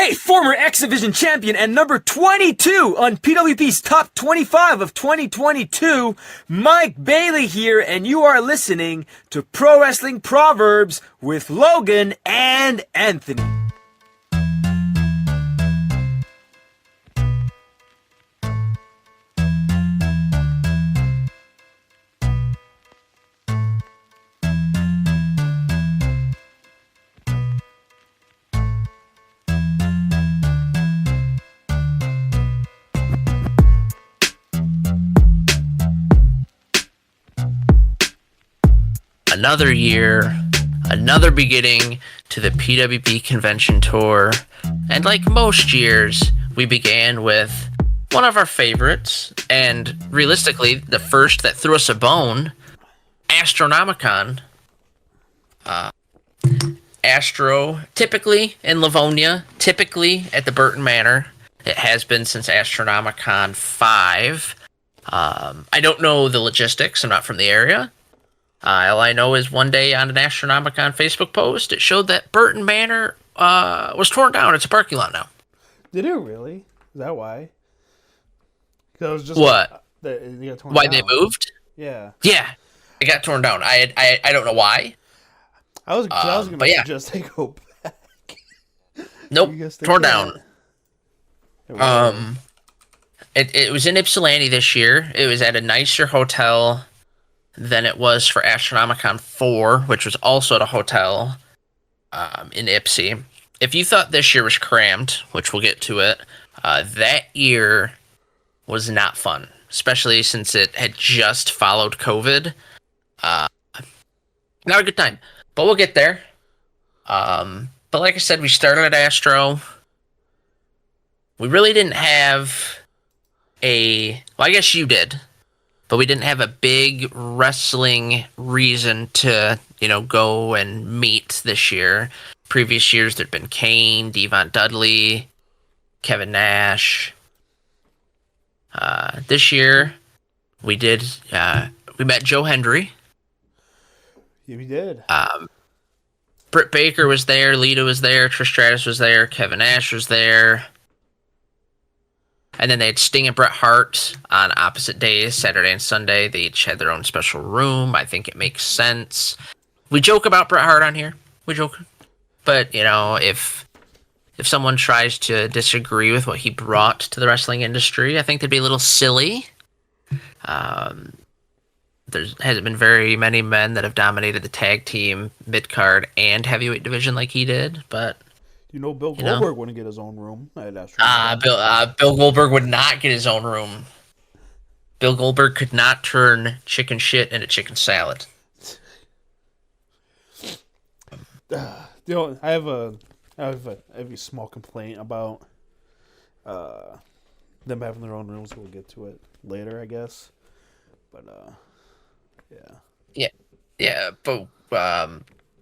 right, former X Division champion and number 22 on PWP's Top 25 of 2022, Mike Bailey here, and you are listening to Pro Wrestling Proverbs with Logan and Anthony. Another year, another beginning to the PWP convention tour, and like most years, we began with one of our favorites, and realistically, the first that threw us a bone, Astronomicon. Astro, typically in Livonia, typically at the Burton Manor. It has been since Astronomicon 5. I don't know the logistics, I'm not from the area. All I know is one day on an Astronomicon Facebook post, it showed that Burton Manor was torn down. It's a parking lot now. Did it really? Is that why? 'Cause it was just what? It got torn why down. they moved? Yeah. Yeah, it got torn down. I don't know why. I was gonna suggest they go back. Nope, torn down. It It was in Ypsilanti this year. It was at a nicer hotel than it was for Astronomicon 4, which was also at a hotel in Ypsi. If you thought this year was crammed, which we'll get to it, that year was not fun, especially since it had just followed COVID. Not a good time, but we'll get there. But like I said, we started at Astro. We really didn't have well, I guess you did. But we didn't have a big wrestling reason to, go and meet this year. Previous years, there'd been Kane, Devon Dudley, Kevin Nash. This year, we met Joe Hendry. Yeah, we did. Britt Baker was there, Lita was there, Trish Stratus was there, Kevin Nash was there. And then they had Sting and Bret Hart on opposite days, Saturday and Sunday. They each had their own special room. I think it makes sense. We joke about Bret Hart on here. We joke. But, if someone tries to disagree with what he brought to the wrestling industry, I think they'd be a little silly. There hasn't been very many men that have dominated the tag team, mid-card, and heavyweight division like he did, but... Bill Goldberg wouldn't get his own room at Astro. Bill Goldberg would not get his own room. Bill Goldberg could not turn chicken shit into chicken salad. I have a small complaint about them having their own rooms. We'll get to it later, I guess. But yeah. But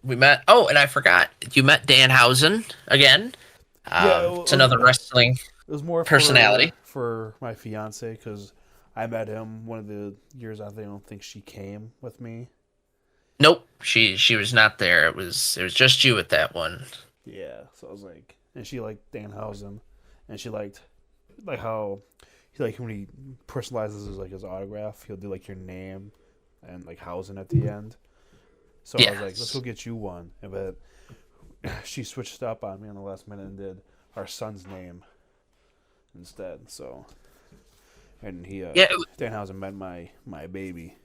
we met. Oh, and I forgot. You met Danhausen again. It's another wrestling it was more personality for my fiance because I met him one of the years. I don't think she came with me. Nope, she was not there. It was just you at that one. Yeah, so I was like, and she liked Danhausen, and she liked how when he personalizes his autograph, he'll do your name and Hausen at the end. So I was like, let's go get you one. But she switched up on me on the last minute and did our son's name instead. So, and Danhausen met my baby.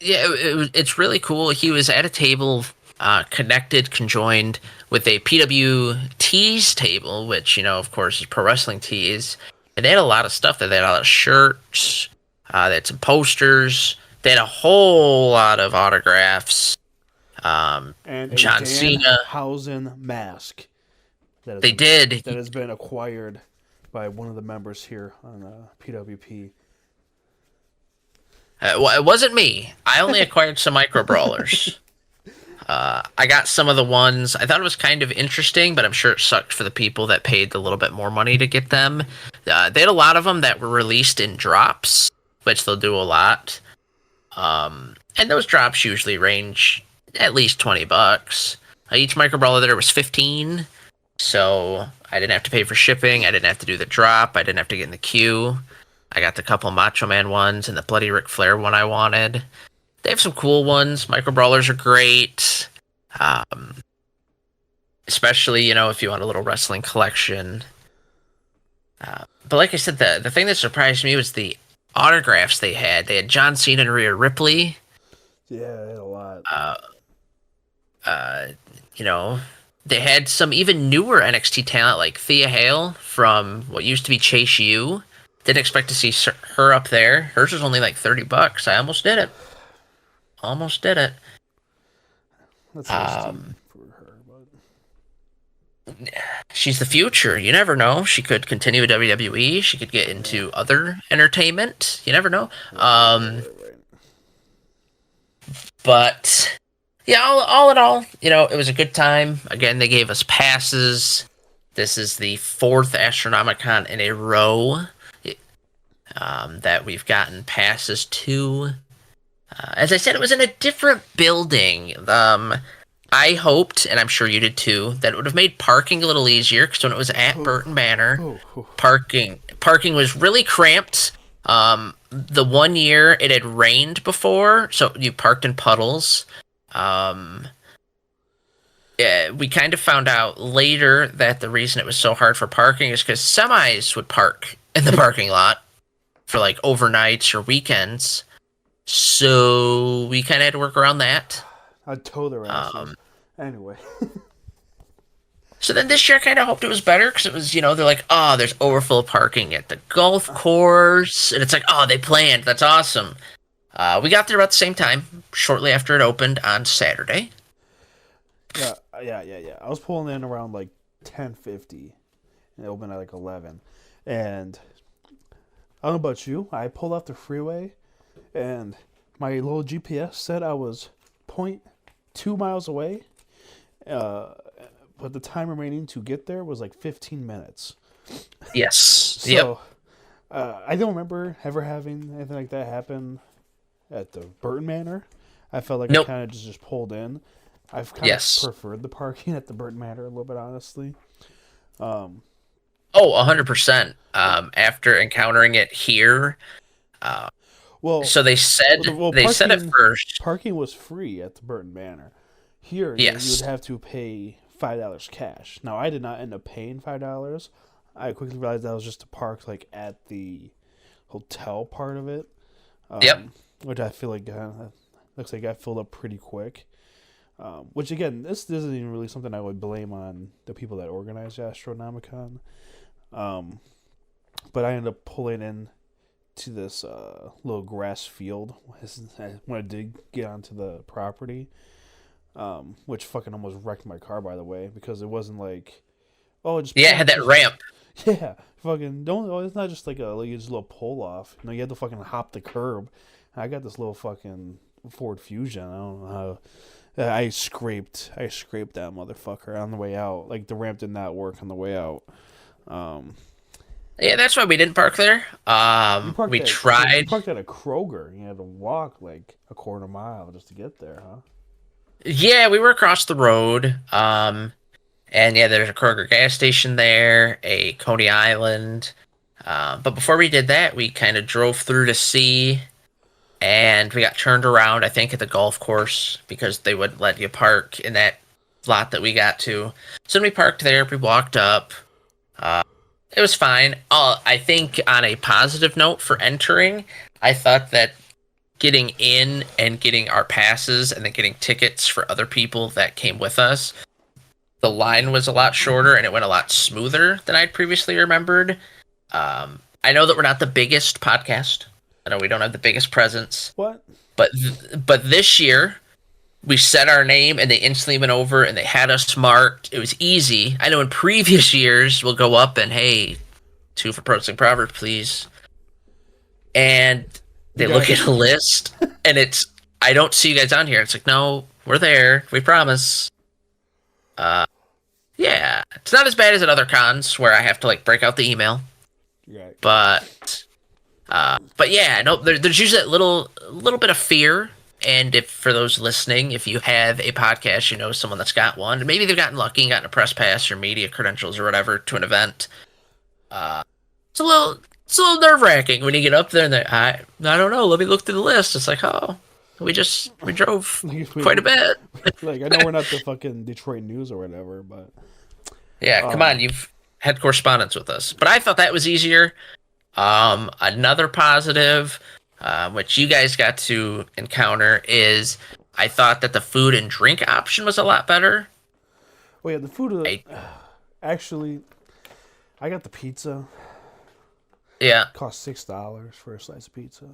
Yeah, it's really cool. He was at a table conjoined with a PW Tees table, which, of course, is Pro Wrestling Tees. And they had a lot of stuff. They had a lot of shirts. They had some posters. They had a whole lot of autographs. And John Cena. Danhausen mask. That has been acquired by one of the members here on PWP. Well, it wasn't me. I only acquired some micro brawlers. I got some of the ones. I thought it was kind of interesting, but I'm sure it sucked for the people that paid a little bit more money to get them. They had a lot of them that were released in drops, which they'll do a lot. And those drops usually range at least $20. Each micro brawler there was 15. So I didn't have to pay for shipping. I didn't have to do the drop. I didn't have to get in the queue. I got the couple Macho Man ones and the Bloody Ric Flair one I wanted. They have some cool ones. Micro Brawlers are great. Especially, if you want a little wrestling collection. But like I said, the thing that surprised me was the autographs they had. They had John Cena and Rhea Ripley. Yeah, they had a lot. They had some even newer NXT talent like Thea Hale from what used to be Chase U. Didn't expect to see her up there. Hers was only like $30. I almost did it. That's for her, but She's the future. You never know. She could continue with WWE. She could get into other entertainment. You never know. right. But yeah, all in all, it was a good time. Again, they gave us passes. This is the 4th Astronomicon in a row that we've gotten passes to. As I said, it was in a different building. I hoped, and I'm sure you did too, that it would have made parking a little easier, because when it was at Burton Manor, parking was really cramped. The one year it had rained before, so you parked in puddles. Yeah, we kind of found out later that the reason it was so hard for parking is because semis would park in the parking lot for like overnights or weekends. So we kind of had to work around that. I'd tow their asses. Anyway. So then this year I kind of hoped it was better because it was, they're like, oh, there's overflow parking at the golf course. And it's like, oh, they planned. That's awesome. We got there about the same time, shortly after it opened on Saturday. Yeah. I was pulling in around like 10:50, and it opened at like 11. And I don't know about you, I pulled off the freeway, and my little GPS said I was 0.2 miles away, but the time remaining to get there was like 15 minutes. Yes. So, I don't remember ever having anything like that happen at the Burton Manor. I felt like I kind of just pulled in. I've kind of preferred the parking at the Burton Manor a little bit, honestly. 100%. After encountering it here, so they said said at first parking was free at the Burton Manor. Here, you would have to pay $5 cash. Now, I did not end up paying $5. I quickly realized that was just to park like at the hotel part of it. Which I feel like looks like got filled up pretty quick. Which again, this isn't even really something I would blame on the people that organized Astronomicon. But I ended up pulling in to this little grass field when I did get onto the property, which fucking almost wrecked my car, by the way, because it wasn't like, it had that ramp. Yeah, fucking don't. It's not just like a little pull off. You had to fucking hop the curb. I got this little fucking Ford Fusion. I don't know how. I scraped that motherfucker on the way out. Like, the ramp did not work on the way out. Yeah, that's why we didn't park there. We tried. You parked at a Kroger. You had to walk like a quarter mile just to get there, huh? Yeah, we were across the road. And yeah, there's a Kroger gas station there, a Coney Island. But before we did that, we kind of drove through to see. And we got turned around, I think, at the golf course because they would let you park in that lot that we got to. So then we parked there. We walked up. It was fine. I think on a positive note for entering, I thought that getting in and getting our passes and then getting tickets for other people that came with us, the line was a lot shorter and it went a lot smoother than I'd previously remembered. I know that we're not the biggest podcast. I know we don't have the biggest presence. What? But this year, we said our name and they instantly went over and they had us marked. It was easy. I know in previous years, we'll go up and, hey, 2 for Pro Wrestling Proverbs, please. And they look at a list and it's, I don't see you guys on here. It's like, no, we're there. We promise. Yeah, it's not as bad as at other cons where I have to like break out the email. Right. But yeah, no, there's usually that little bit of fear And if for those listening, if you have a podcast, you know someone that's got one, maybe they've gotten lucky and gotten a press pass or media credentials or whatever to an event. It's a little nerve wracking when you get up there and I don't know. Let me look through the list. It's like, oh, we drove quite a bit. Like, I know we're not the fucking Detroit News or whatever, but Yeah, come on, you've had correspondence with us. But I thought that was easier. Another positive, which you guys got to encounter, is I thought that the food and drink option was a lot better. well, yeah, the food. Actually, I got the pizza. Yeah. It cost $6 for a slice of pizza.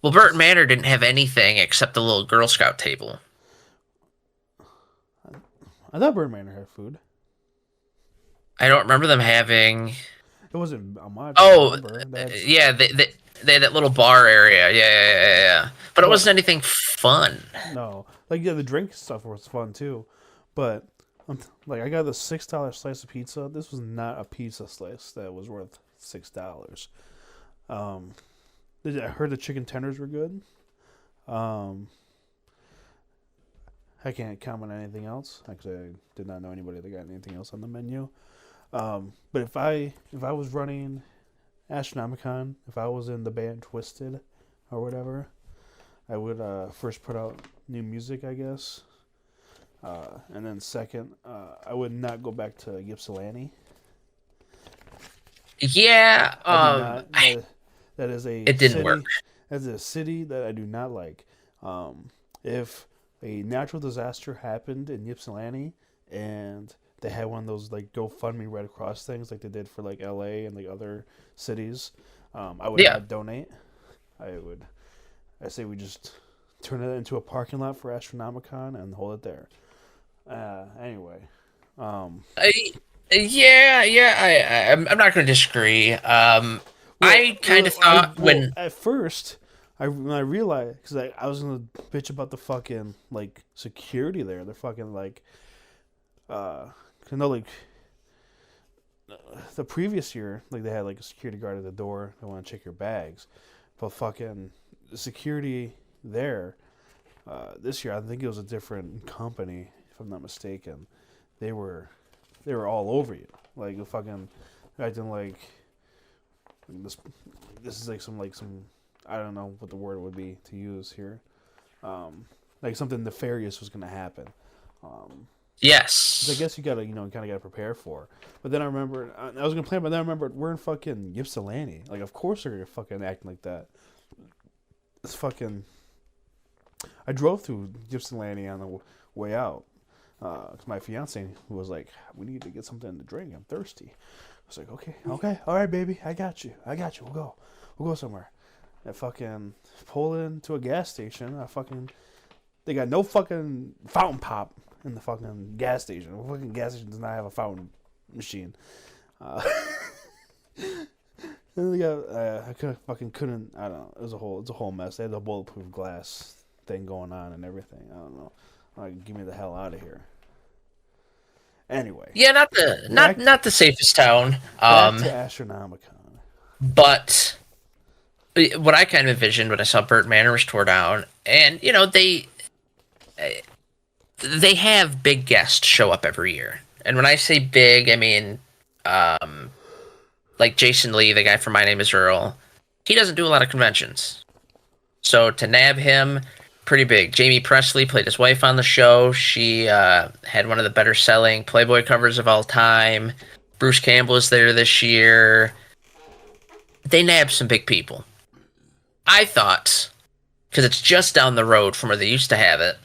Well, Burton Manor didn't have anything except the little Girl Scout table. I thought Bird Manor had food. I don't remember them having. It wasn't much. Oh, That's, yeah, they had that little bar area. Yeah. But it wasn't anything fun. no, like the drink stuff was fun too, but like I got the $6 slice of pizza. This was not a pizza slice that was worth $6. I heard the chicken tenders were good. I can't comment on anything else. Actually, I did not know anybody that got anything else on the menu. But if I was running Astronomicon, if I was in the band Twisted or whatever, I would first put out new music, I guess. And then second, I would not go back to Ypsilanti. Yeah, that is a it didn't city, work. That is a city that I do not like. If a natural disaster happened in Ypsilanti and they had one of those like GoFundMe Red Cross things like they did for like LA and like other cities, I would not donate. I say we just turn it into a parking lot for Astronomicon and hold it there. Anyway. I'm not going to disagree. I kind of thought when at first when I realized, because I was gonna bitch about the fucking like security there. They're fucking like, like the previous year, like they had like a security guard at the door. They want to check your bags, but fucking the security there. This year, I think it was a different company, if I'm not mistaken. They were all over you, like fucking acting like this is like some I don't know what the word would be to use here. Like something nefarious was gonna happen. yes, I guess you gotta kind of gotta prepare for. But then I remember I was gonna plan, but then I remembered we're in fucking Ypsilanti. Like of course they're gonna fucking acting like that. It's fucking. I drove through Ypsilanti on the way out. Cause my fiance was like, "We need to get something to drink. I'm thirsty." I was like, "Okay, all right, baby, I got you. We'll go somewhere." I fucking pull into a gas station. They got no fucking fountain pop in the fucking gas station. The fucking gas station does not have a fountain machine. Then they got I couldn't. I don't know. It's a whole mess. They had the bulletproof glass thing going on and everything. I don't know. Like, get me the hell out of here. Anyway. yeah, not the safest town. Back to Astronomicon. But what I kind of envisioned when I saw Burton Manor was tore down, and they have big guests show up every year, and when I say big, I mean like Jason Lee, the guy from My Name Is Earl. He doesn't do a lot of conventions, so to nab him, pretty big. Jamie Presley played his wife on the show. She had one of the better selling Playboy covers of all time. Bruce Campbell is there this year. They nabbed some big people. I thought, because it's just down the road from where they used to have it,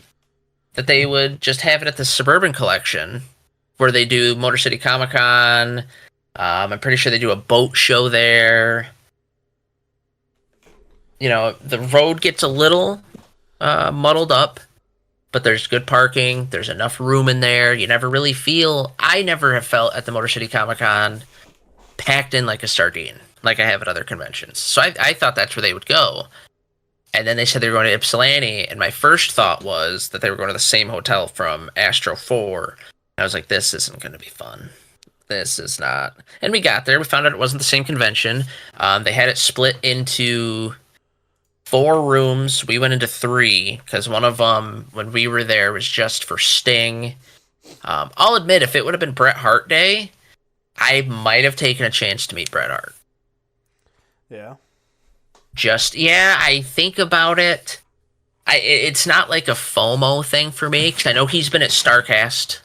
that they would just have it at the Suburban Collection, where they do Motor City Comic Con. I'm pretty sure they do a boat show there. The road gets a little muddled up, but there's good parking. There's enough room in there. I never have felt at the Motor City Comic Con packed in like a sardine, like I have at other conventions. So I thought that's where they would go. And then they said they were going to Ypsilanti, and my first thought was that they were going to the same hotel from Astro 4. I was like, this isn't going to be fun. This is not. And we got there. We found out it wasn't the same convention. They had it split into 4 rooms. We went into 3 because one of them, when we were there, was just for Sting. I'll admit, if it would have been Bret Hart Day, I might have taken a chance to meet Bret Hart. Yeah. I think about it. It's not like a FOMO thing for me, because I know he's been at StarCast.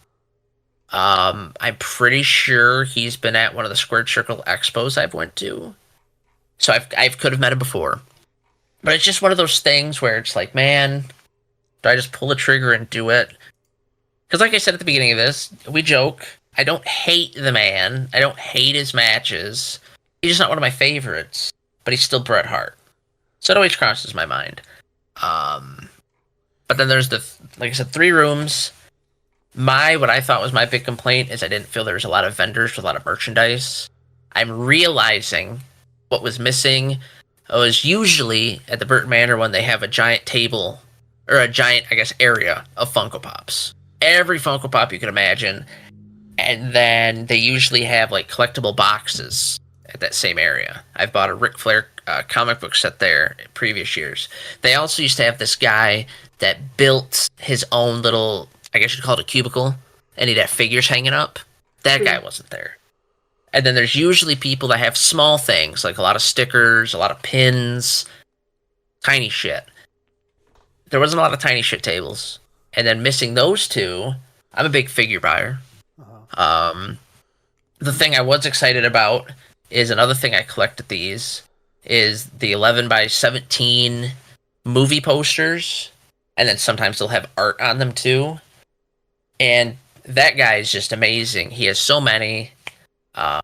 I'm pretty sure he's been at one of the Squared Circle Expos I've went to. So I could have met him before. But it's just one of those things where it's like, man, do I just pull the trigger and do it? Because like I said at the beginning of this, we joke, I don't hate the man. I don't hate his matches. He's just not one of my favorites. But he's still Bret Hart. So it always crosses my mind. But then there's like I said, 3 rooms. What I thought was my big complaint is I didn't feel there was a lot of vendors with a lot of merchandise. I'm realizing what was missing was usually at the Burton Manor one, they have a giant table, or a giant, I guess, area of Funko Pops. Every Funko Pop you can imagine. And then they usually have like collectible boxes at that same area. I've bought a Ric Flair comic book set there in previous years. They also used to have this guy that built his own little, I guess you'd call it a cubicle, and he'd have figures hanging up. That guy wasn't there. And then there's usually people that have small things, like a lot of stickers, a lot of pins, tiny shit. There wasn't a lot of tiny shit tables. And then missing those 2, I'm a big figure buyer. The thing I was excited about is another thing I collect at these is the 11 by 17 movie posters, and then sometimes they'll have art on them too. And that guy is just amazing. He has so many. I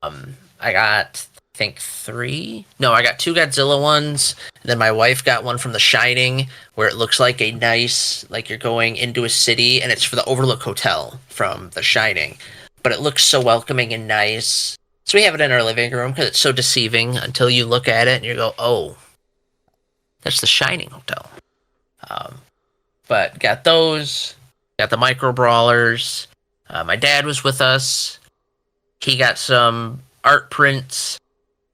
got, I think 3. No, I got 2 Godzilla ones. And then my wife got one from The Shining, where it looks like a nice, like you're going into a city, and it's for the Overlook Hotel from The Shining. But it looks so welcoming and nice. So we have it in our living room because it's so deceiving until you look at it and you go, oh, that's the Shining Hotel. But got those, got the micro brawlers. My dad was with us. He got some art prints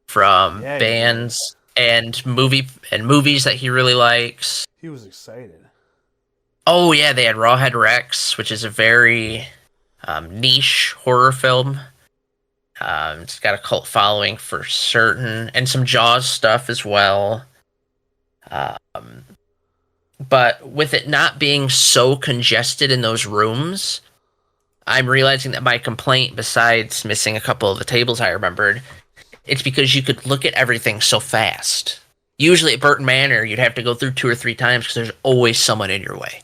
from bands and movies that he really likes. He was excited. Oh yeah, they had Rawhead Rex, which is a very niche horror film. It's got a cult following for certain, and some Jaws stuff as well. But with it not being so congested in those rooms, I'm realizing that my complaint, besides missing a couple of the tables I remembered, it's because you could look at everything so fast. Usually at Burton Manor, you'd have to go through 2 or 3 times because there's always someone in your way.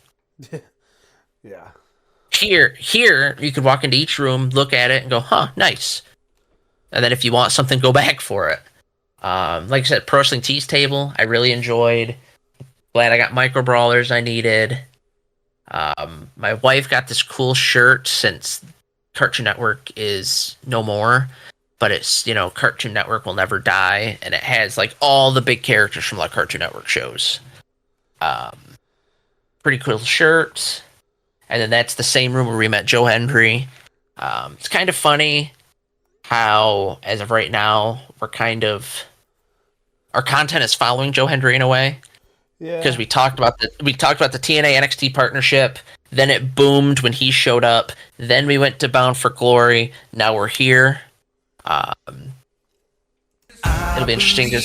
Yeah. Here, you could walk into each room, look at it, and go, huh, nice. And then if you want something, go back for it. Like I said, Pro Wrestling Tees table, I really enjoyed. Glad I got micro brawlers I needed. My wife got this cool shirt since Cartoon Network is no more. But it's, Cartoon Network will never die. And it has, like, all the big characters from, like, Cartoon Network shows. Pretty cool shirt. And then that's the same room where we met Joe Hendry. It's kind of funny how, as of right now, our content is following Joe Hendry in a way. Yeah. Because we talked about the TNA NXT partnership. Then it boomed when he showed up. Then we went to Bound for Glory. Now we're here. It'll be interesting to.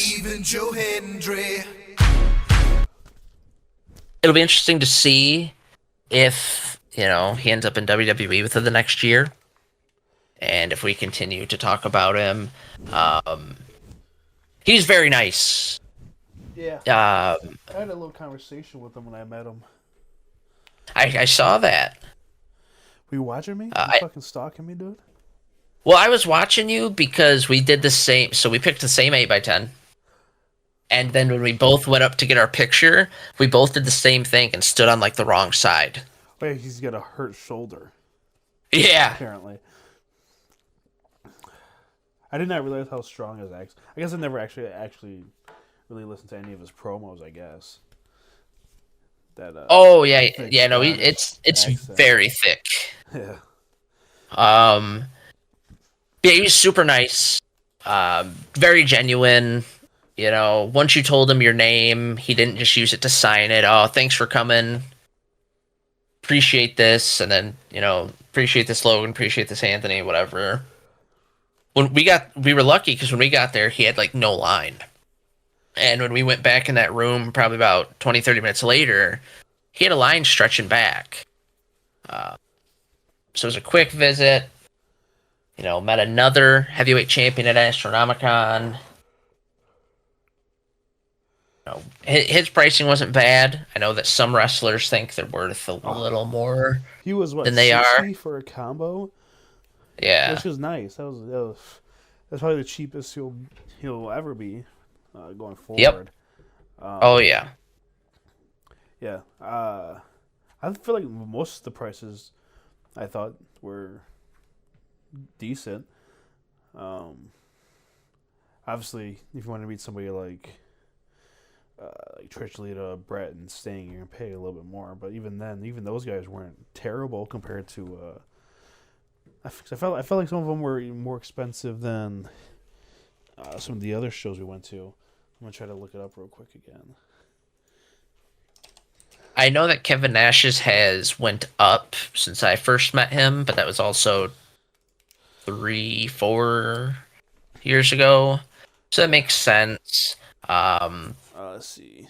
It'll be interesting to see if he ends up in WWE within the next year, and if we continue to talk about him. He's very nice. Yeah. I had a little conversation with him when I met him. I saw that. Were you watching me? You fucking stalking me, dude? Well, I was watching you because we did the same. So we picked the same 8x10. And then when we both went up to get our picture, we both did the same thing and stood on, like, the wrong side. Wait, he's got a hurt shoulder. Yeah. Apparently. I did not realize how strong his accent. I guess I never actually really listened to any of his promos, I guess. Oh, yeah. Yeah, no, it's very thick. Yeah. Yeah, he's super nice. Very genuine. once you told him your name, he didn't just use it to sign it. Oh, thanks for coming. Appreciate this, and then appreciate this Logan, appreciate this Anthony, whatever. When we were lucky because when we got there, he had like no line, and when we went back in that room, probably about 20-30 minutes later, he had a line stretching back. So it was a quick visit. Met another heavyweight champion at Astronomicon. His pricing wasn't bad. I know that some wrestlers think they're worth a little more. He was than they 60 are for a combo. Yeah, Which was nice. That's probably the cheapest he'll ever be going forward. Yep. Oh yeah. Yeah. I feel like most of the prices I thought were decent. Obviously, if you want to meet somebody like Trish Lita, Brett, and Sting, you're gonna pay a little bit more. But even then, even those guys weren't terrible compared to. I felt like some of them were even more expensive than some of the other shows we went to. I'm gonna try to look it up real quick again. I know that Kevin Nash's has went up since I first met him, but that was also 3-4 years ago, so that makes sense. Let's see.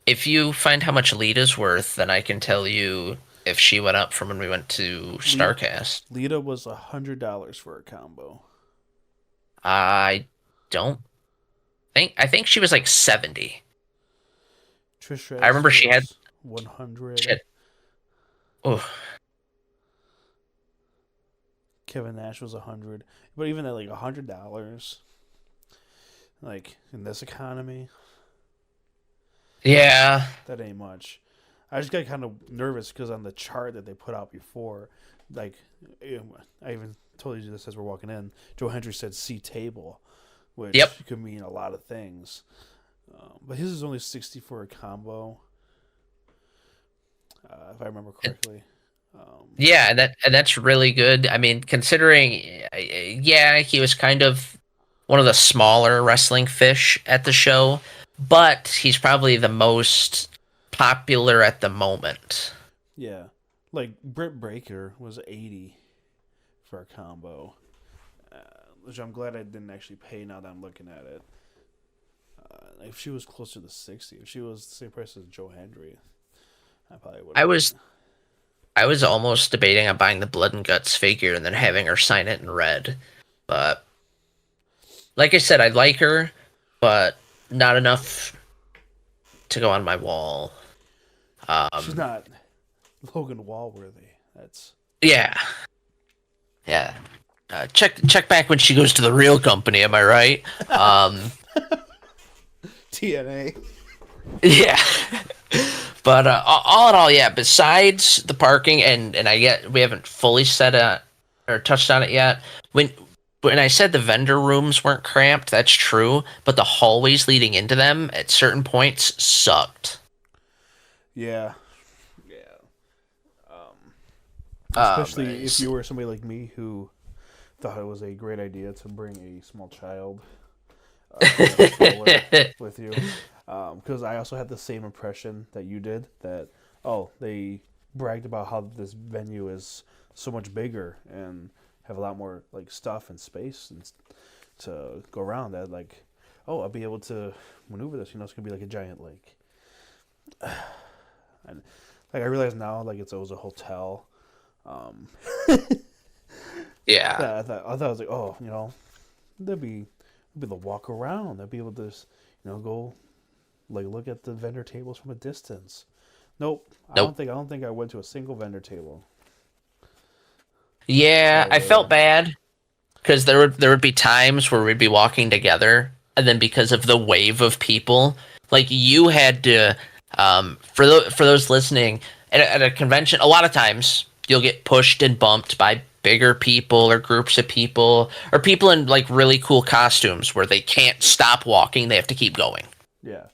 If you find how much Lita's worth, then I can tell you if she went up from when we went to StarCast. Lita was $100 for a combo. I think she was like 70. Trish Stratus I remember she had 100. Shit. Oh, Kevin Nash was 100, but even at like $100, like in this economy, yeah. that ain't much. I just got kind of nervous because on the chart that they put out before, like I even told you this as we're walking in. Joe Hendry said "C table," which could mean a lot of things. But his is only 60 for a combo, if I remember correctly. Yeah, and that's really good. I mean, considering, he was kind of one of the smaller wrestling fish at the show, but he's probably the most popular at the moment. Yeah, like Britt Baker was 80 for a combo, which I'm glad I didn't actually pay. Now that I'm looking at it, if she was closer to 60, if she was the same price as Joe Hendry, I probably would. I was almost debating on buying the Blood and Guts figure and then having her sign it in red. But like I said, I like her, but not enough to go on my wall. She's not Logan Wall worthy. That's yeah. Check back when she goes to the real company. Am I right? TNA. Yeah. But all in all, yeah. Besides the parking, and we haven't fully said or touched on it yet. When I said the vendor rooms weren't cramped, that's true. But the hallways leading into them at certain points sucked. Yeah. Especially if you were somebody like me who thought it was a great idea to bring a small child with you. Because I also had the same impression that you did, that, they bragged about how this venue is so much bigger and have a lot more, like, stuff and space and to go around, that, like, I'll be able to maneuver this, it's going to be like a giant lake. And, like, I realize now, like, it was a hotel. Yeah. I thought I was like, they'd be able to walk around. They'd be able to, go, like, look at the vendor tables from a distance. Nope. I don't think I went to a single vendor table. Yeah, I felt bad because there would be times where we'd be walking together, and then because of the wave of people, like, you had to, for those listening, at a convention, a lot of times you'll get pushed and bumped by bigger people or groups of people or people in, like, really cool costumes where they can't stop walking; they have to keep going. Yeah.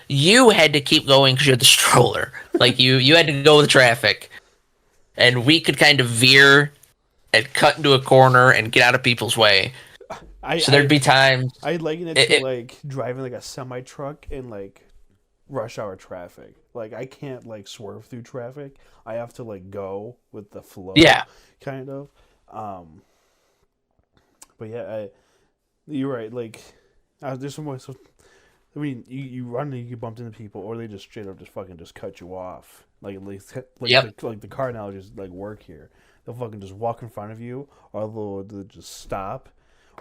You had to keep going because you had the stroller. Like, you had to go with traffic, and we could kind of veer and cut into a corner and get out of people's way. So there'd be times. I liken it to like driving like a semi truck in like rush hour traffic. Like I can't like swerve through traffic. I have to like go with the flow. Yeah. Kind of. But yeah, you're right. Like there's some ways. I mean, you run and you get bumped into people, or they just straight up just fucking just cut you off. Like Yep. like the car analogies like work here. They'll fucking just walk in front of you, or they'll just stop.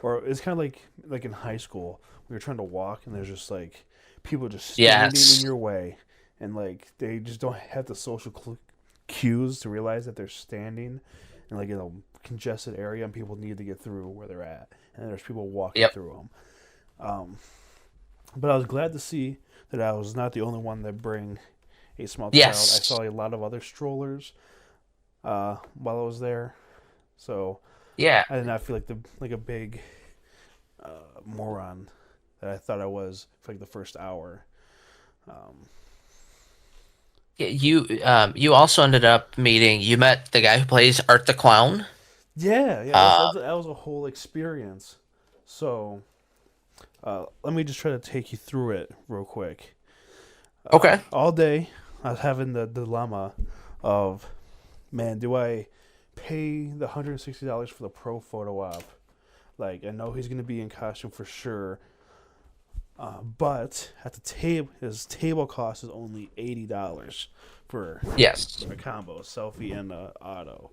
Or it's kind of like in high school when you're trying to walk and there's just like people just standing in your way, and like they just don't have the social cues to realize that they're standing in like in a congested area and people need to get through where they're at, and there's people walking through them. But I was glad to see that I was not the only one that bring a small child. I saw a lot of other strollers while I was there, so Yeah. I did not feel like a big moron that I thought I was for like the first hour. You also ended up meeting. You met the guy who plays Art the Clown. Yeah, that was a whole experience. So, let me just try to take you through it real quick. Okay. All day, I was having the dilemma of, man, do I pay the $160 for the pro photo op? Like, I know he's gonna be in costume for sure, but at the table, his table cost is only $80 for a combo, a selfie and a auto.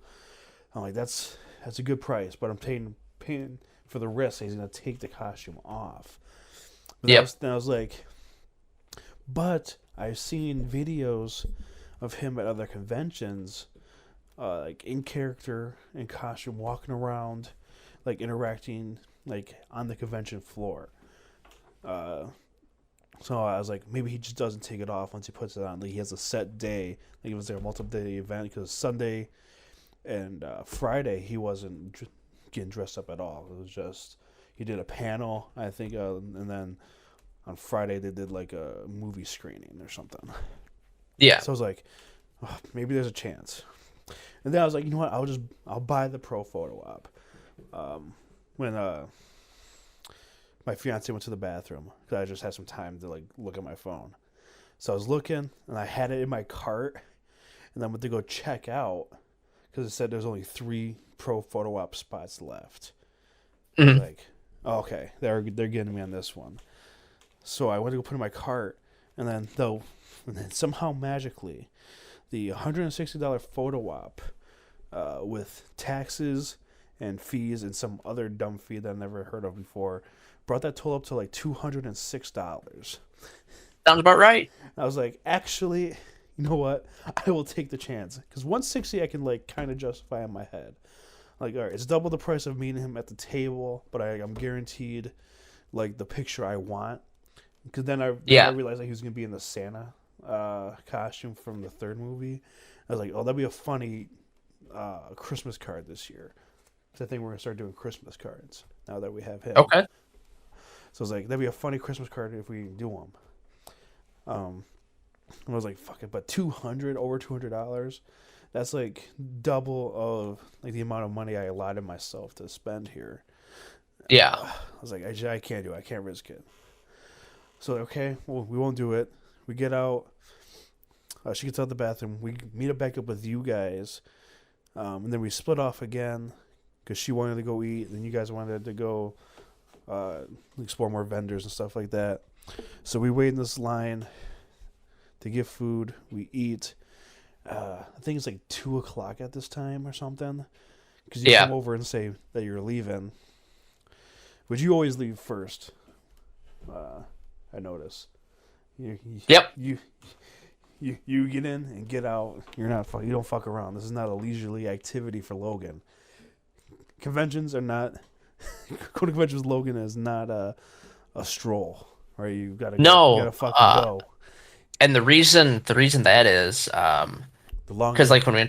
I'm like, that's a good price, but I'm paying for the risk that he's gonna take the costume off. But then I was like, but I've seen videos of him at other conventions, like in character, in costume, walking around, like interacting, like on the convention floor. So I was like, maybe he just doesn't take it off once he puts it on. Like he has a set day. Like it was their multiple-day event because Sunday and Friday he wasn't getting dressed up at all. It was just he did a panel, I think, and then on Friday they did like a movie screening or something. Yeah. So I was like, oh, maybe there's a chance. And then I was like, you know what? I'll buy the pro photo op. When my fiance went to the bathroom because I just had some time to like look at my phone. So I was looking and I had it in my cart, and then went to go check out because it said there's only 3 pro photo op spots left. I was like, oh, okay, they're getting me on this one. So I went to go put it in my cart, and then somehow magically, the $160 photo op with taxes and fees and some other dumb fee that I never heard of before brought that total up to like $206. Sounds about right. I was like, actually, you know what? I will take the chance because $160 I can like kind of justify in my head. Like, all right, it's double the price of meeting him at the table, but I'm guaranteed like the picture I want. Because then I realized that he was gonna be in the Santa costume from the 3rd movie. I was like, oh, that'd be a funny Christmas card this year. Because I think we're gonna start doing Christmas cards now that we have him. Okay. So I was like, that'd be a funny Christmas card if we do them. And I was like, fuck it, but over $200, that's like double of like the amount of money I allotted myself to spend here. Yeah. I was like, I can't do it. I can't risk it. So okay, well, we won't do it. We get out. She gets out of the bathroom. We meet up back up with you guys, and then we split off again because she wanted to go eat, and then you guys wanted to go explore more vendors and stuff like that. So we wait in this line to get food. We eat. I think it's like 2:00 at this time or something. Because you come over and say that you're leaving. But you always leave first. I notice. You get in and get out. You don't fuck around. This is not a leisurely activity for Logan. Conventions are not. Going to conventions with Logan is not a stroll. Right? You gotta fucking go. And the reason that is because like when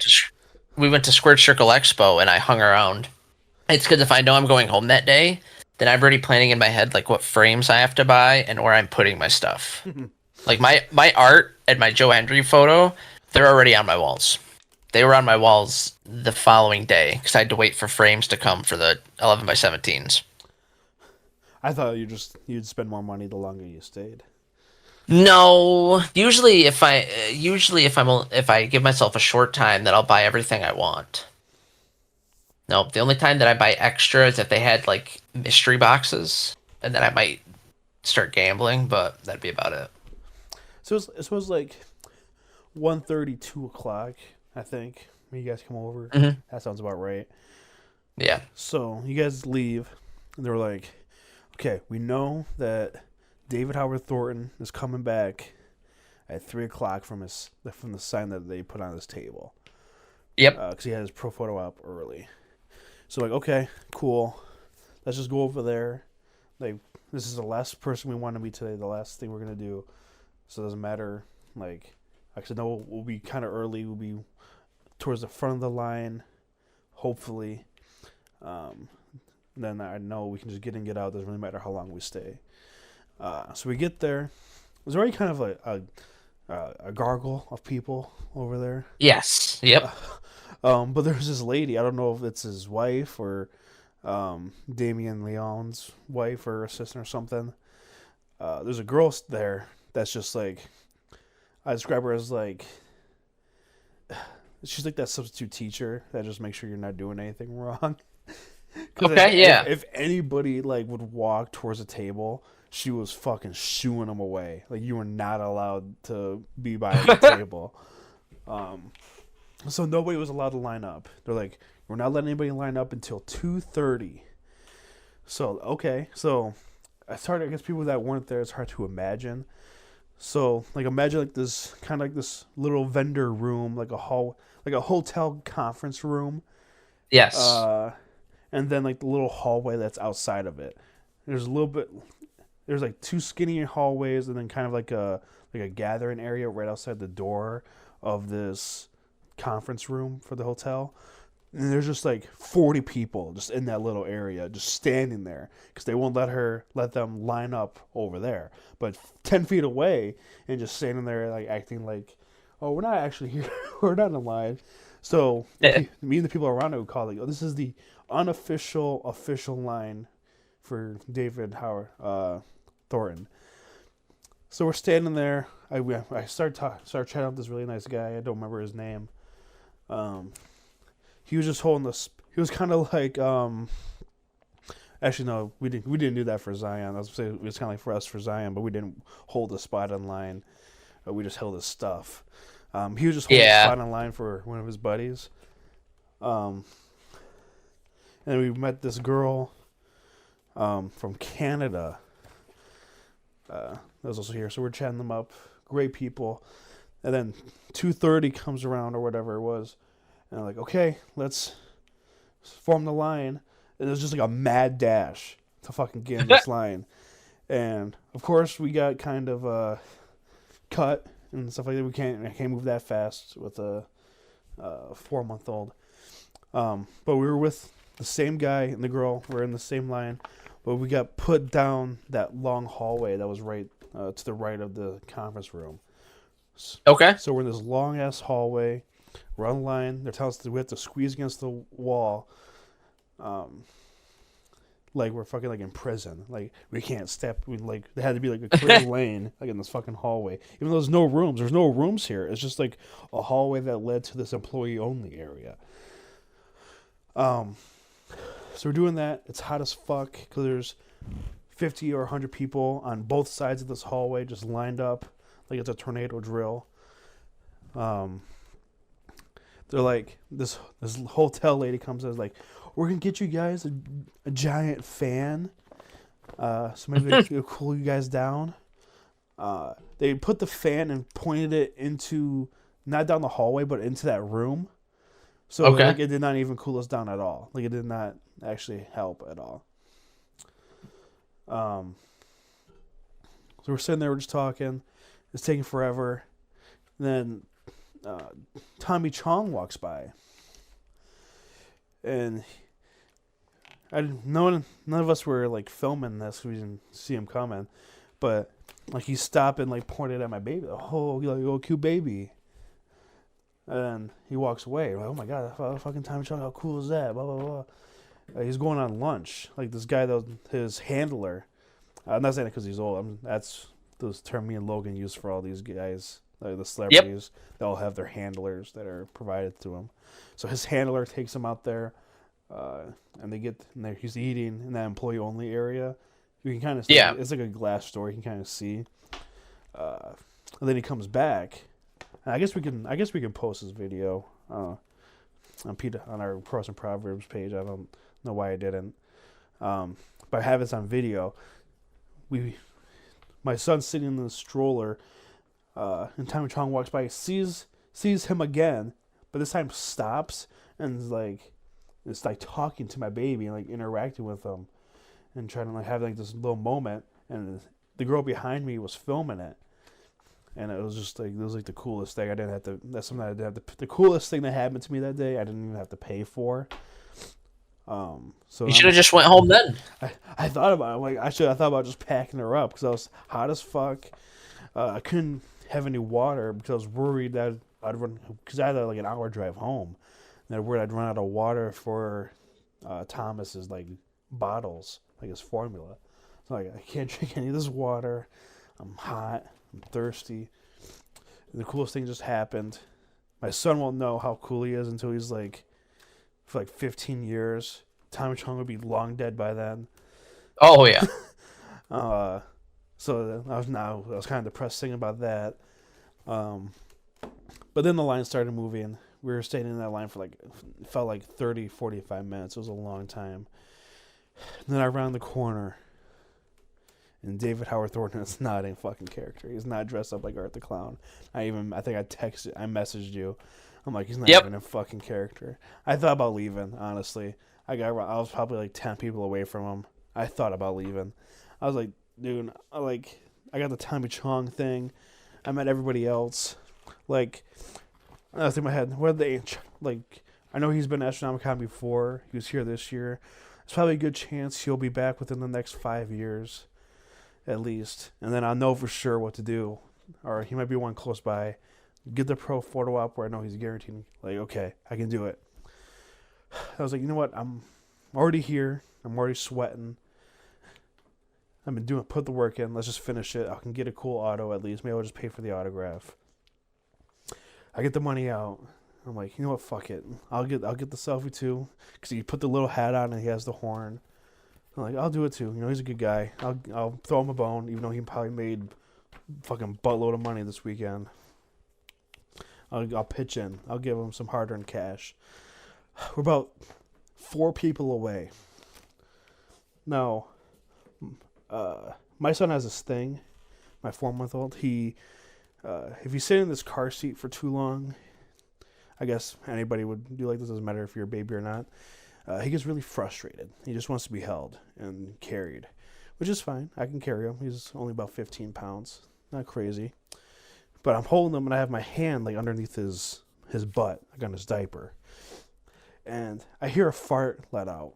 we went to Square Circle Expo and I hung around. It's because if I know I'm going home that day, then I'm already planning in my head like what frames I have to buy and where I'm putting my stuff. Like my art and my Joe Hendry photo, they're already on my walls. They were on my walls the following day because I had to wait for frames to come for the 11x17s. I thought you'd spend more money the longer you stayed. No, usually if I give myself a short time, then I'll buy everything I want. No, the only time that I buy extra is if they had like mystery boxes, and then I might start gambling, but that'd be about it. So it was like 1:30, 2 o'clock, I think, when you guys come over. Hmm. That sounds about right. Yeah. So you guys leave, and they were like, okay, we know that David Howard Thornton is coming back at 3 o'clock from the sign that they put on his table. Yep. Because he had his pro photo op early. So like, okay, cool. Let's just go over there. Like, this is the last person we want to meet today. The last thing we're gonna do. So it doesn't matter. Like, actually, no, we'll be kind of early. We'll be towards the front of the line, hopefully. Then I know we can just get in, get out. Doesn't really matter how long we stay. So we get there. There's already kind of a gargle of people over there. Yes. Yep. But there's this lady. I don't know if it's his wife or Damien Leon's wife or assistant or something. There's a girl there that's just like, I describe her as like, she's like that substitute teacher that just makes sure you're not doing anything wrong. Okay. Yeah. If anybody like would walk towards a table, she was fucking shooing them away. Like, you were not allowed to be by the table. So nobody was allowed to line up. They're like, we're not letting anybody line up until 2:30. So okay, so I guess people that weren't there, it's hard to imagine. So like, imagine like this kind of like this little vendor room, like a hotel conference room. Yes. And then like the little hallway that's outside of it. There's like two skinny hallways, and then kind of like a gathering area right outside the door of this conference room for the hotel. And there's just like 40 people just in that little area, just standing there, because they won't let them line up over there. But 10 feet away, and just standing there like acting like, oh, we're not actually here, we're not in line. So me and the people around it would call like, oh, this is the unofficial official line for David Howard Thornton. So we're standing there. I start chatting with this really nice guy. I don't remember his name. He was just holding this. He was kind of like, actually no, we didn't do that for Zion. I was saying it was kind of like for us for Zion, but we didn't hold a spot in line. We just held his stuff. He was just holding a spot in line for one of his buddies. And we met this girl from Canada that was also here. So we're chatting them up. Great people. And then 2:30 comes around or whatever it was. And I'm like, okay, let's form the line. And it was just like a mad dash to fucking get in this line. And of course we got kind of cut and stuff like that. I can't move that fast with a 4-month-old. But we were with the same guy and the girl. We're in the same line. But we got put down that long hallway that was right to the right of the conference room. Okay. So we're in this long-ass hallway. We're on line. They're telling us that we have to squeeze against the wall. Like we're fucking like in prison. Like we can't step. There had to be like a clear lane like in this fucking hallway. Even though there's no rooms. There's no rooms here. It's just like a hallway that led to this employee-only area. So we're doing that. It's hot as fuck because there's 50 or 100 people on both sides of this hallway just lined up like it's a tornado drill. They're like, this hotel lady comes and is like, we're going to get you guys a giant fan. So maybe it'll cool you guys down. They put the fan and pointed it into, not down the hallway, but into that room. So like, it did not even cool us down at all. Like, it did not actually help at all. So we're sitting there, we're just talking. It's taking forever. And then Tommy Chong walks by. And none of us were like filming this. We didn't see him coming. But like he stopped and like pointed at my baby. Oh, cute baby. And he walks away. Like, oh my god, fucking Tommy Chong, how cool is that? Blah blah blah. He's going on lunch. Like this guy, his handler, I'm not saying it because he's old. That's the term me and Logan use for all these guys, the celebrities. They all have their handlers that are provided to them. So his handler takes him out there, and he's eating in that employee only area. You can kind of see, it's like a glass door. You can kind of see. And then he comes back. And I guess we can post this video on our Pros and Proverbs page. I don't know why I didn't. But I have this on video. My son's sitting in the stroller, and Tommy Chong walks by, sees him again, but this time stops and is like talking to my baby and like interacting with him, and trying to like have like this little moment. And the girl behind me was filming it, and it was just like the coolest thing. That's something I didn't have to. The coolest thing that happened to me that day, I didn't even have to pay for. So you should have just went home then. I thought about it. I thought about just packing her up because I was hot as fuck. I couldn't have any water because I was worried that I'd run, because I had like an hour drive home, and I was worried I'd run out of water for Thomas's like bottles, like his formula. So like, I can't drink any of this water. I'm hot. I'm thirsty. And the coolest thing just happened. My son won't know how cool he is until he's like, for like 15 years. Tommy Chong would be long dead by then. Oh yeah. So I was kind of depressed thinking about that. But then the line started moving. We were staying in that line for it felt like 30, 45 minutes. It was a long time. And then I round the corner, and David Howard Thornton is not a fucking character. He's not dressed up like Art the Clown. I messaged you. I'm like, he's not even a fucking character. I thought about leaving, honestly. I was probably like 10 people away from him. I thought about leaving. I was like, dude, I got the Tommy Chong thing. I met everybody else. Like, I was in my head, what are they, like, I know he's been at Astronomicon before. He was here this year. It's probably a good chance he'll be back within the next 5 years, at least. And then I'll know for sure what to do. Or he might be one close by. Get the pro photo op where I know he's guaranteed. Like, okay, I can do it. I was like, you know what? I'm already here. I'm already sweating. I've been put the work in. Let's just finish it. I can get a cool auto at least. Maybe I'll just pay for the autograph. I get the money out. I'm like, you know what? Fuck it. I'll get the selfie too, because he put the little hat on and he has the horn. I'm like, I'll do it too. You know, he's a good guy. I'll throw him a bone, even though he probably made fucking buttload of money this weekend. I'll pitch in. I'll give him some hard-earned cash. We're about 4 people away. Now, my son has this thing. My 4-month-old. If you sit in this car seat for too long, I guess anybody would do like this. Doesn't matter if you're a baby or not. He gets really frustrated. He just wants to be held and carried, which is fine. I can carry him. He's only about 15 pounds. Not crazy. But I'm holding him, and I have my hand like underneath his butt, like on his diaper. And I hear a fart let out.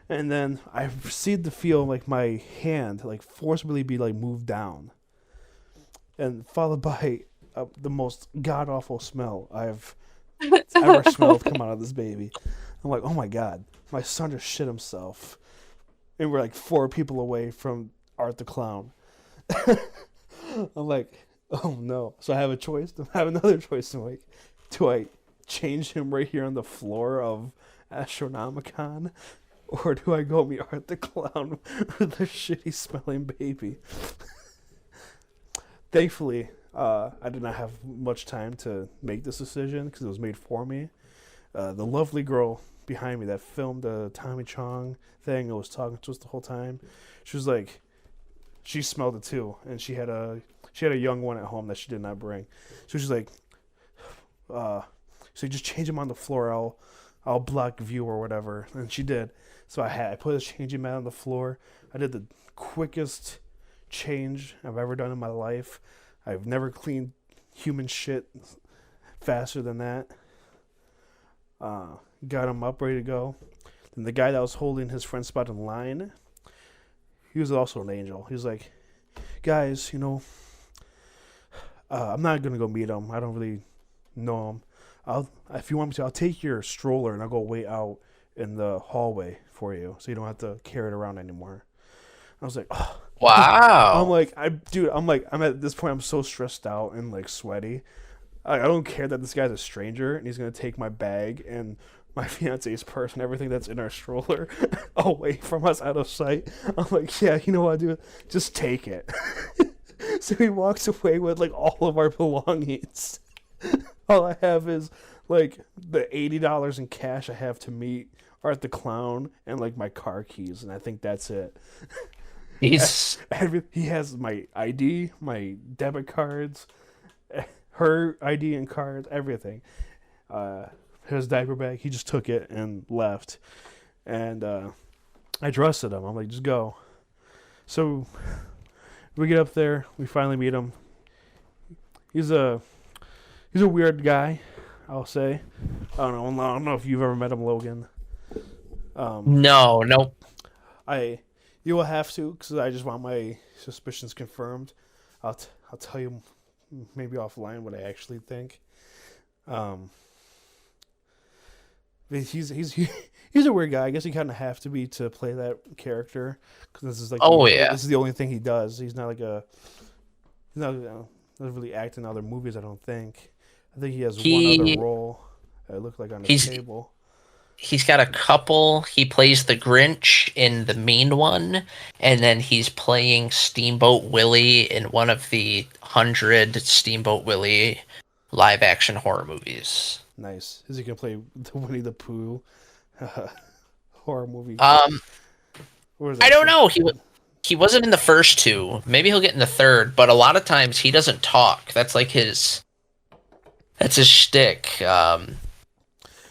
And then I proceed to feel like my hand like forcibly be like moved down. And followed by the most god-awful smell I've ever smelled come out of this baby. I'm like, oh my god, my son just shit himself. And we're like 4 people away from Art the Clown. I'm like, oh no. So I have a choice. I have another choice to make. Do I change him right here on the floor of Astronomicon? Or do I go meet Art the Clown with a shitty smelling baby? Thankfully, I did not have much time to make this decision because it was made for me. The lovely girl behind me that filmed the Tommy Chong thing and was talking to us the whole time, she was like, she smelled it too, and she had a young one at home that she did not bring. So she's like, so just change him on the floor. I'll block view or whatever. And she did. So I put this changing mat on the floor. I did the quickest change I've ever done in my life. I've never cleaned human shit faster than that. Got him up, ready to go. And the guy that was holding his friend's spot in line, he was also an angel. He was like, guys, you know, I'm not going to go meet him. I don't really know him. If you want me to, I'll take your stroller and I'll go wait out in the hallway for you so you don't have to carry it around anymore. I was like, oh. I'm Wow. like, I'm at this point. I'm so stressed out and like sweaty. I don't care that this guy's a stranger and he's gonna take my bag and my fiance's purse and everything that's in our stroller away from us out of sight. I'm like, yeah, you know what, dude? Just take it. So he walks away with like all of our belongings. All I have is like the $80 in cash I have to meet are at the clown and like my car keys, and I think that's it. He's He has my ID, my debit cards, her ID and cards, everything. His diaper bag, he just took it and left. And I trusted him. I'm like, just go. So we get up there. We finally meet him. He's a weird guy, I'll say. I don't know if you've ever met him, Logan. no. You will have to, because I just want my suspicions confirmed. I'll tell you maybe offline what I actually think. But he's a weird guy. I guess he kind of have to be to play that character, because this is like this is the only thing he does. He's not like doesn't really act in other movies. I don't think. I think he has one other role. That looked like on the table. He's got a couple. He plays the Grinch in the Mean One, and then he's playing Steamboat Willie in one of the 100 Steamboat Willie live-action horror movies. Nice. Is he gonna play the Winnie the Pooh horror movie? I don't know. He wasn't in the first two. Maybe he'll get in the third, but a lot of times he doesn't talk. That's like his shtick.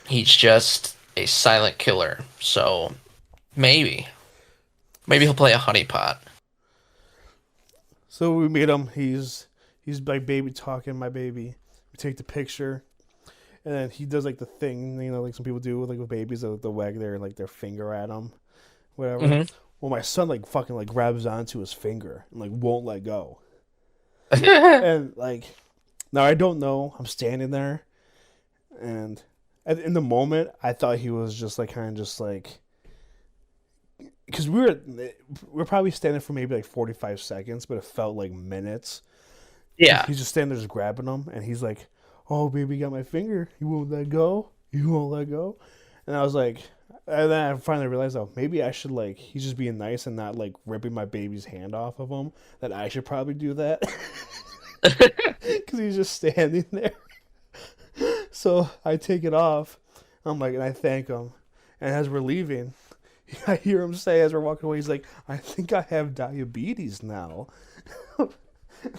He's just a silent killer. So maybe he'll play a honeypot. So we meet him. He's like baby talking, my baby. We take the picture, and then he does like the thing, like some people do with babies, they'll wag their finger at him, whatever. Mm-hmm. Well, my son fucking grabs onto his finger and won't let go. And now I don't know. I'm standing there, and in the moment I thought he was just because we're probably standing for maybe 45 seconds, but it felt like minutes. Yeah. He's just standing there just grabbing him, and he's like, "Oh, baby, got my finger. You won't let go. You won't let go." And I was like, and then I finally realized, maybe I should he's just being nice and not ripping my baby's hand off of him. That I should probably do that because he's just standing there. So I take it off. I'm like, and I thank him. And as we're leaving, I hear him say, as we're walking away, he's like, "I think I have diabetes now."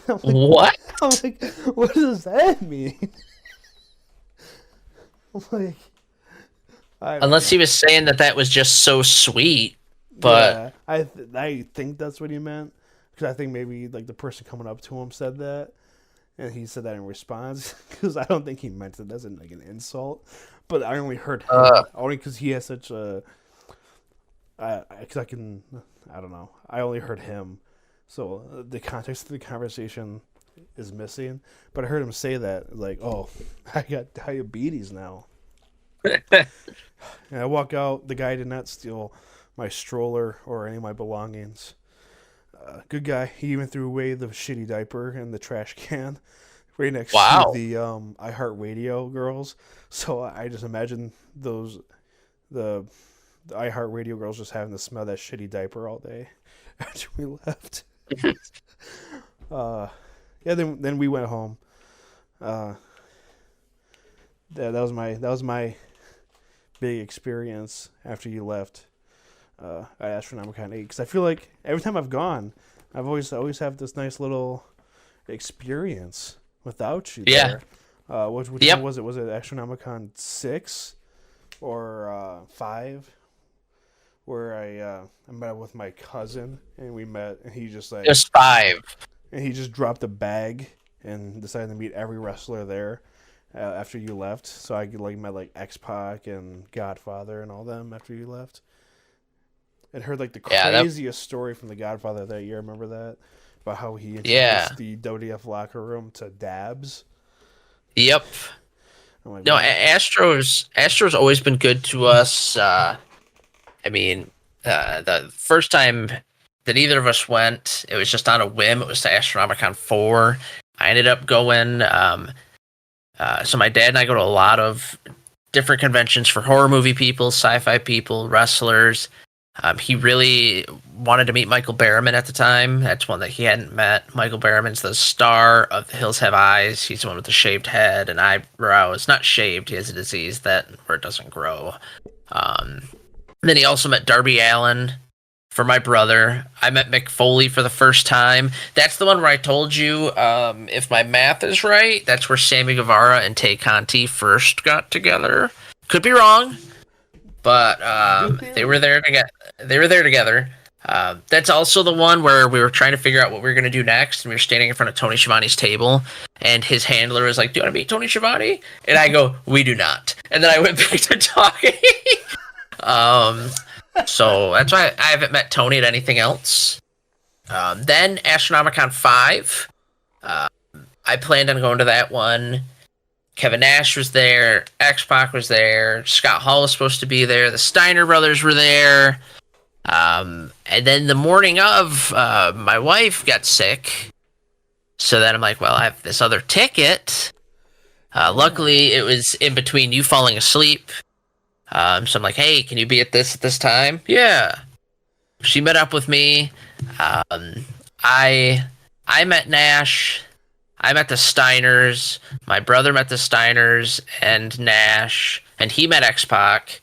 I'm like, what? I'm like, what does that mean? I'm like, unless he was saying that was just so sweet, but yeah, I think that's what he meant, because I think maybe the person coming up to him said that, and he said that in response, because I don't think he meant it as an insult, but I only heard him only because he has such a. Because I don't know. I only heard him. So the context of the conversation is missing, but I heard him say that, "Oh, I got diabetes now." And I walk out. The guy did not steal my stroller or any of my belongings. Good guy. He even threw away the shitty diaper in the trash can right next to the iHeartRadio girls. So I just imagine the iHeartRadio girls just having to smell that shitty diaper all day after we left. Then we went home. That was my big experience after you left at Astronomicon 8, because I feel like every time I've gone, I've always have this nice little experience without you there. Which one was it? Was it Astronomicon 6 or 5? Where I met up with my cousin, and we met, and he just just 5, and he just dropped a bag and decided to meet every wrestler there after you left. So I met X-Pac and Godfather and all them after you left, and heard the craziest story from the Godfather that year. Remember that, about how he introduced the WWF locker room to Dabs. Yep. Like, no, Astro's always been good to us. I mean, the first time that either of us went. It was just on a whim. It was to Astronomicon 4. I ended up going. So my dad and I go to a lot of different conventions for horror movie people, sci-fi people, wrestlers. He really wanted to meet Michael Berryman at the time. That's one that he hadn't met. Michael Berryman's the star of The Hills Have Eyes. He's the one with the shaved head and eyebrows. Not shaved. He has a disease where it doesn't grow. Then he also met Darby Allin for my brother. I met Mick Foley for the first time. That's the one where I told you, if my math is right, that's where Sammy Guevara and Tay Conti first got together. Could be wrong, but they were there together. That's also the one where we were trying to figure out what we were going to do next, and we were standing in front of Tony Schiavone's table, and his handler was like, "Do you want to meet Tony Schiavone?" And I go, "We do not." And then I went back to talking. So that's why I haven't met Tony at anything else. Then Astronomicon 5. I planned on going to that one. Kevin Nash was there. X-Pac was there. Scott Hall was supposed to be there. The Steiner brothers were there. And then the morning of, my wife got sick. So then I'm like, well, I have this other ticket. Luckily, it was in between you falling asleep. So I'm like, hey, can you be at this time? Yeah. She met up with me. I met Nash. I met the Steiners. My brother met the Steiners and Nash, and he met X-Pac.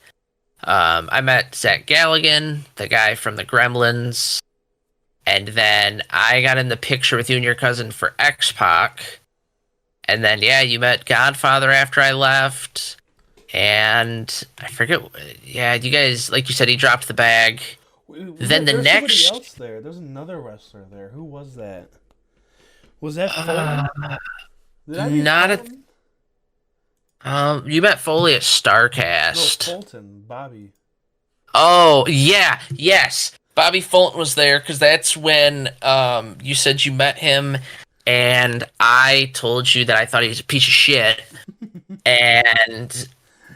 I met Zach Galligan, the guy from the Gremlins, and then I got in the picture with you and your cousin for X-Pac. And then, yeah, you met Godfather after I left. And I forget. Yeah, you guys, like you said, he dropped the bag. Then the next. Somebody else there. There's another wrestler there. Who was that? Was that Fulton? Did I meet Not Fulton? at. You met Foley at Starcast. No, Fulton, Bobby. Oh yeah, yes. Bobby Fulton was there because that's when you said you met him, and I told you that I thought he was a piece of shit, and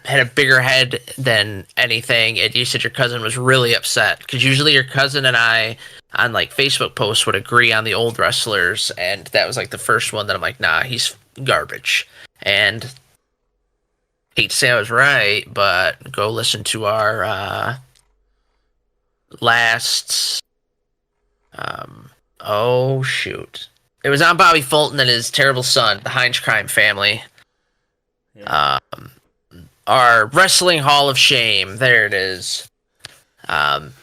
had a bigger head than anything, and you said your cousin was really upset because usually your cousin and I on like Facebook posts would agree on the old wrestlers, and that was like the first one that I'm like, nah, he's garbage. And hate to say I was right, but go listen to our last oh shoot, it was on Bobby Fulton and his terrible son, the Heinz crime family. Yeah. Our Wrestling Hall of Shame. There it is.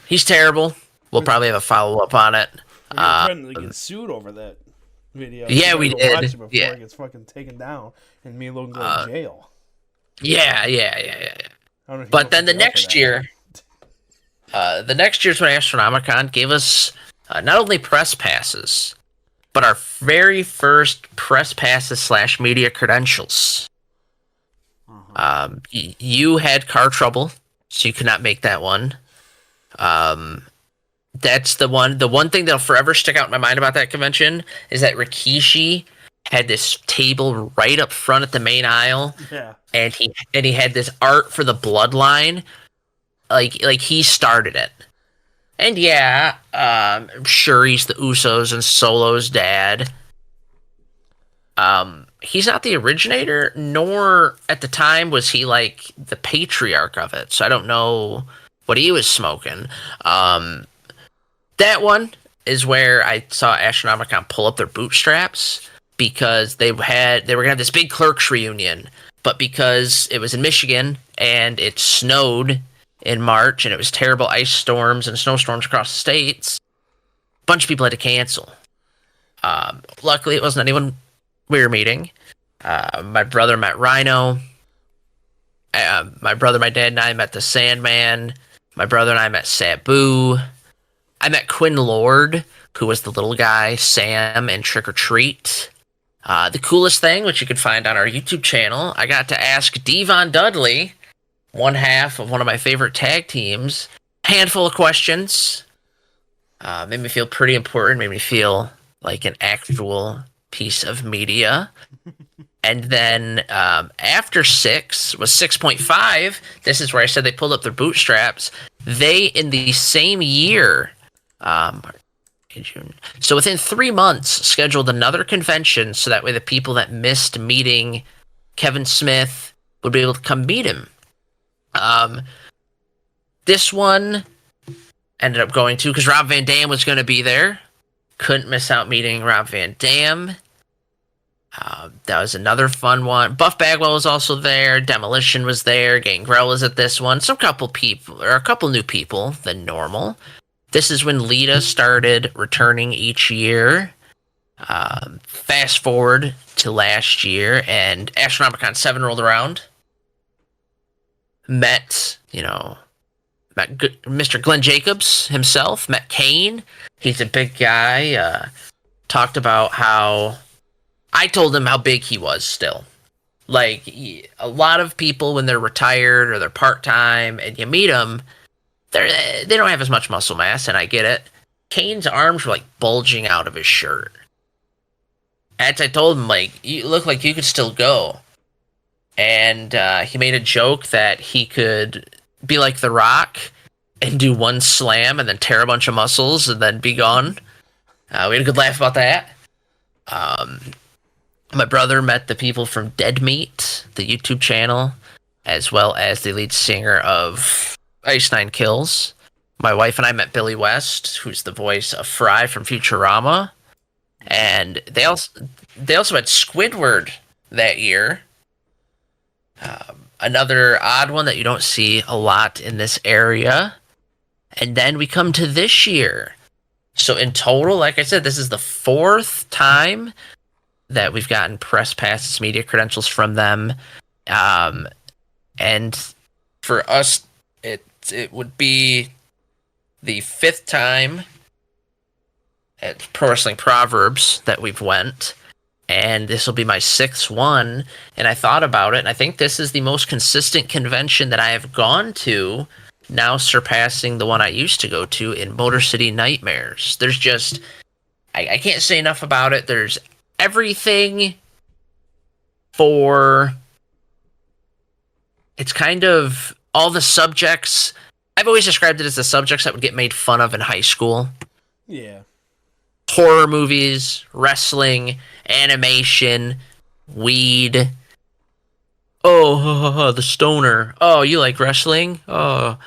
He's terrible. We'll probably have a follow-up on it. We were trying to get sued over that video. Yeah, we did. Watch it before Yeah. it gets fucking taken down, and me and Logan go to jail. Yeah. I don't know if you But know then the if you're up for next that. year, the next year's when Astronomicon gave us not only press passes, but our very first press passes / media credentials. You had car trouble, so you could not make that one. That's the one. The one thing that'll forever stick out in my mind about that convention is that Rikishi had this table right up front at the main aisle, Yeah. and he had this art for the bloodline, like he started it. And yeah, I'm sure he's the Usos and Solo's dad. He's not the originator, nor at the time was he like the patriarch of it. So I don't know what he was smoking. That one is where I saw Astronomicon pull up their bootstraps because they were gonna have this big clerks reunion, but because it was in Michigan and it snowed in March and it was terrible ice storms and snowstorms across the states, a bunch of people had to cancel. Luckily, it wasn't anyone we were meeting. My brother met Rhino. My brother, my dad, and I met the Sandman. My brother and I met Sabu. I met Quinn Lord, who was the little guy, Sam, in Trick or Treat. The coolest thing, which you can find on our YouTube channel, I got to ask Devon Dudley, one half of one of my favorite tag teams, a handful of questions. Made me feel pretty important, made me feel like an actual piece of media. And then after 6 was 6.5. This is where I said they pulled up their bootstraps. They, in the same year, June. So within 3 months, scheduled another convention so that way the people that missed meeting Kevin Smith would be able to come meet him. This one ended up going to because Rob Van Dam was going to be there. Couldn't miss out meeting Rob Van Dam. That was another fun one. Buff Bagwell was also there. Demolition was there. Gangrel was at this one. A couple new people than normal. This is when Lita started returning each year. Fast forward to last year, and Astronomicon 7 rolled around. Met Mr. Glenn Jacobs himself. Met Kane. He's a big guy. Talked about how... I told him how big he was still. Like, a lot of people, when they're retired or they're part-time, and you meet them, they don't have as much muscle mass, and I get it. Kane's arms were, like, bulging out of his shirt. And I told him, like, you look like you could still go. And he made a joke that he could be like The Rock and do one slam and then tear a bunch of muscles and then be gone. We had a good laugh about that. My brother met the people from Dead Meat, the YouTube channel, as well as the lead singer of Ice Nine Kills. My wife and I met Billy West, who's the voice of Fry from Futurama. And they also had Squidward that year. Another odd one that you don't see a lot in this area. And then we come to this year. So in total, like I said, this is the 4th time that we've gotten press passes, media credentials from them. And for us, it would be the 5th time at Pro Wrestling Proverbs that we've went. And this will be my 6th one. And I thought about it, and I think this is the most consistent convention that I have gone to, now surpassing the one I used to go to in Motor City Nightmares. There's just... I can't say enough about it. There's everything for... It's kind of all the subjects. I've always described it as the subjects that would get made fun of in high school. Yeah. Horror movies, wrestling, animation, weed. Oh, the stoner. Oh, you like wrestling? Oh,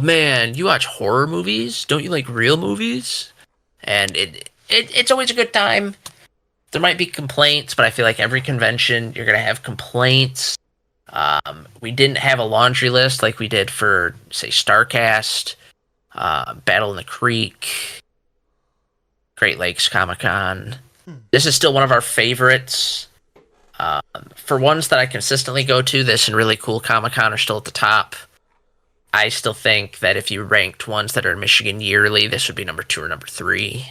man, you watch horror movies? Don't you like real movies? And it's always a good time. There might be complaints, but I feel like every convention you're gonna have complaints. We didn't have a laundry list like we did for, say, StarCast, Battle in the Creek, Great Lakes Comic-Con. This is still one of our favorites. For ones that I consistently go to, this and Really Cool Comic-Con are still at the top. I still think that if you ranked ones that are in Michigan yearly, this would be number 2 or number 3.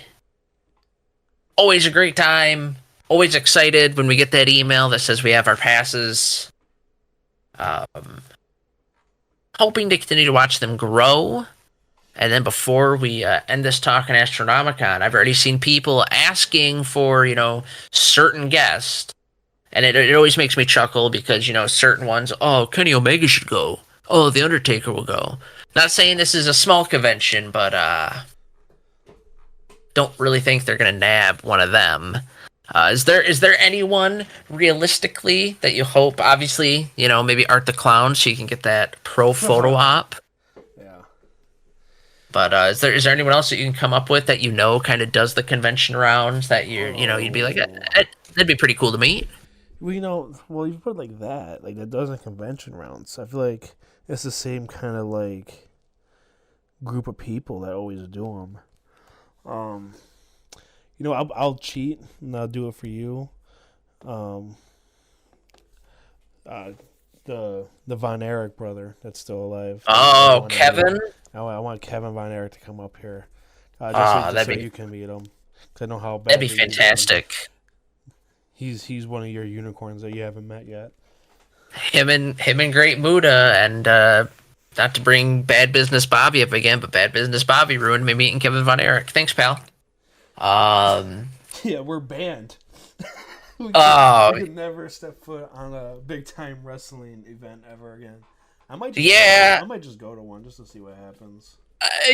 Always a great time. Always excited when we get that email that says we have our passes. Hoping to continue to watch them grow. And then before we end this talk on Astronomicon, I've already seen people asking for, certain guests. And it always makes me chuckle because, certain ones, oh, Kenny Omega should go. Oh, The Undertaker will go. Not saying this is a small convention, but don't really think they're going to nab one of them. Is there anyone realistically that you hope, obviously, maybe Art the Clown so you can get that pro photo op? Yeah. But is there anyone else that you can come up with that kind of does the convention rounds that you'd be like, that'd be pretty cool to meet? Well, you put it like that. Like, that doesn't convention rounds. I feel like it's the same kind of, like, group of people that always do them. I'll cheat and I'll do it for you. The Von Erich brother that's still alive. Oh, Kevin? I want Kevin Von Erich to come up here. That'd so be... you can meet him. 'Cause I know how bad. That'd be fantastic. He's one of your unicorns that you haven't met yet. Him and Great Muda, and not to bring Bad Business Bobby up again, but Bad Business Bobby ruined me meeting Kevin Von Erich. Thanks, pal. Yeah, we're banned. we could never step foot on a big time wrestling event ever again. I might just go to one just to see what happens.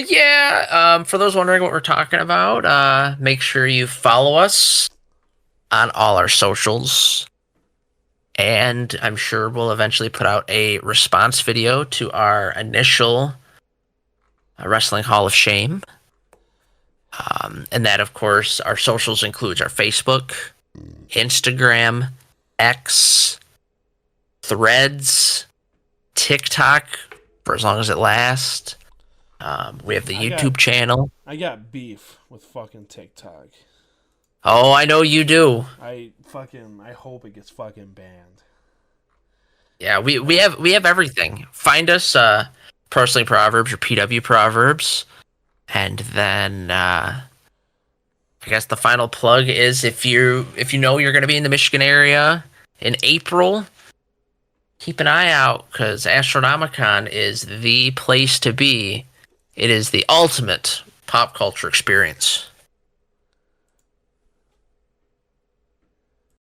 Yeah. For those wondering what we're talking about, make sure you follow us on all our socials. And I'm sure we'll eventually put out a response video to our initial Wrestling Hall of Shame. And that, of course, our socials includes our Facebook, Instagram, X, Threads, TikTok, for as long as it lasts. We have the YouTube channel. I got beef with fucking TikTok. Oh, I know you do. I hope it gets fucking banned. Yeah, we have everything. Find us Pro Wrestling Proverbs or PW Proverbs. And then I guess the final plug is if you know you're going to be in the Michigan area in April, keep an eye out because Astronomicon is the place to be. It is the ultimate pop culture experience.